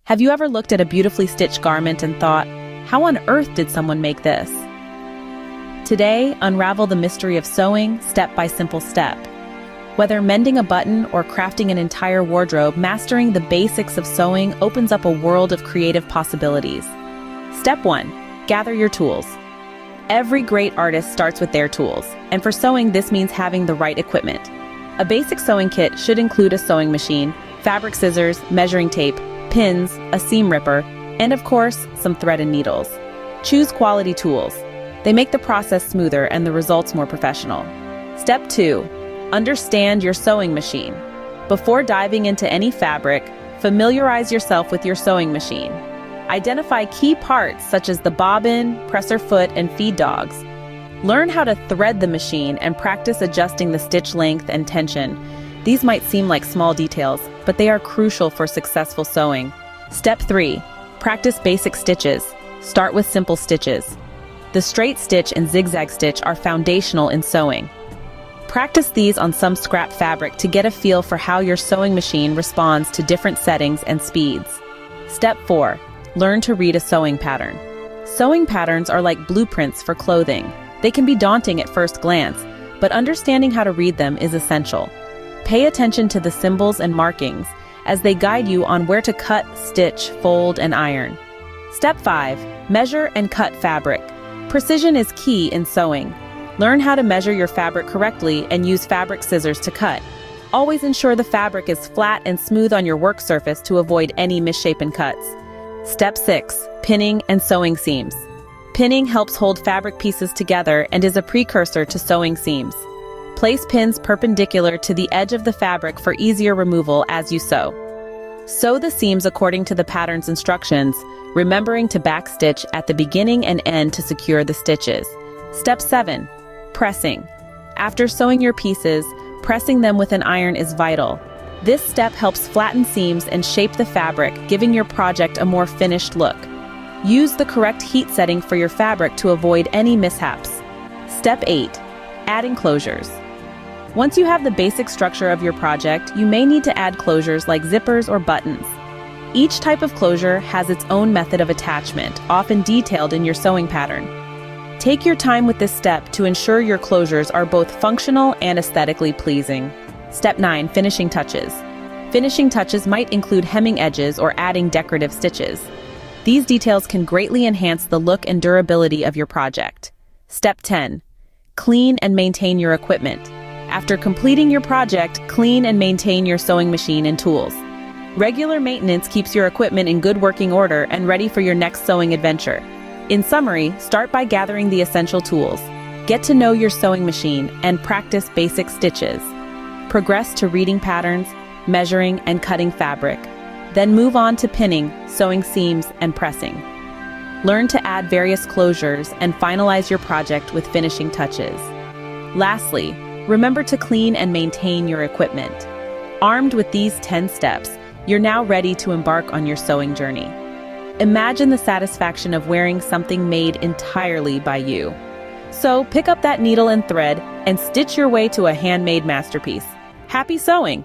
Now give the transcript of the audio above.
Have you ever looked at a beautifully stitched garment and thought, how on earth did someone make this? Today, unravel the mystery of sewing step by simple step. Whether mending a button or crafting an entire wardrobe, mastering the basics of sewing opens up a world of creative possibilities. Step 1. Gather your tools. Every great artist starts with their tools, and for sewing this means having the right equipment. A basic sewing kit should include a sewing machine, fabric scissors, measuring tape, pins, a seam ripper, and of course, some thread and needles. Choose quality tools. They make the process smoother and the results more professional. Step 2. Understand your sewing machine. Before diving into any fabric, familiarize yourself with your sewing machine. Identify key parts such as the bobbin, presser foot, and feed dogs. Learn how to thread the machine and practice adjusting the stitch length and tension. These might seem like small details, but they are crucial for successful sewing. Step 3. Practice basic stitches. Start with simple stitches. The straight stitch and zigzag stitch are foundational in sewing. Practice these on some scrap fabric to get a feel for how your sewing machine responds to different settings and speeds. Step 4. Learn to read a sewing pattern. Sewing patterns are like blueprints for clothing. They can be daunting at first glance, but understanding how to read them is essential. Pay attention to the symbols and markings as they guide you on where to cut, stitch, fold, and iron. Step 5. Measure and cut fabric. Precision is key in sewing. Learn how to measure your fabric correctly and use fabric scissors to cut. Always ensure the fabric is flat and smooth on your work surface to avoid any misshapen cuts. Step 6. Pinning and sewing seams. Pinning helps hold fabric pieces together and is a precursor to sewing seams. Place pins perpendicular to the edge of the fabric for easier removal as you sew. Sew the seams according to the pattern's instructions, remembering to backstitch at the beginning and end to secure the stitches. Step 7. Pressing. After sewing your pieces, pressing them with an iron is vital. This step helps flatten seams and shape the fabric, giving your project a more finished look. Use the correct heat setting for your fabric to avoid any mishaps. Step 8. Add enclosures. Once you have the basic structure of your project, you may need to add closures like zippers or buttons. Each type of closure has its own method of attachment, often detailed in your sewing pattern. Take your time with this step to ensure your closures are both functional and aesthetically pleasing. Step 9. Finishing touches. Finishing touches might include hemming edges or adding decorative stitches. These details can greatly enhance the look and durability of your project. Step 10. Clean and maintain your equipment. After completing your project, clean and maintain your sewing machine and tools. Regular maintenance keeps your equipment in good working order and ready for your next sewing adventure. In summary, start by gathering the essential tools. Get to know your sewing machine and practice basic stitches. Progress to reading patterns, measuring, and cutting fabric. Then move on to pinning, sewing seams, and pressing. Learn to add various closures and finalize your project with finishing touches. Lastly, remember to clean and maintain your equipment. Armed with these 10 steps, you're now ready to embark on your sewing journey. Imagine the satisfaction of wearing something made entirely by you. So pick up that needle and thread and stitch your way to a handmade masterpiece. Happy sewing!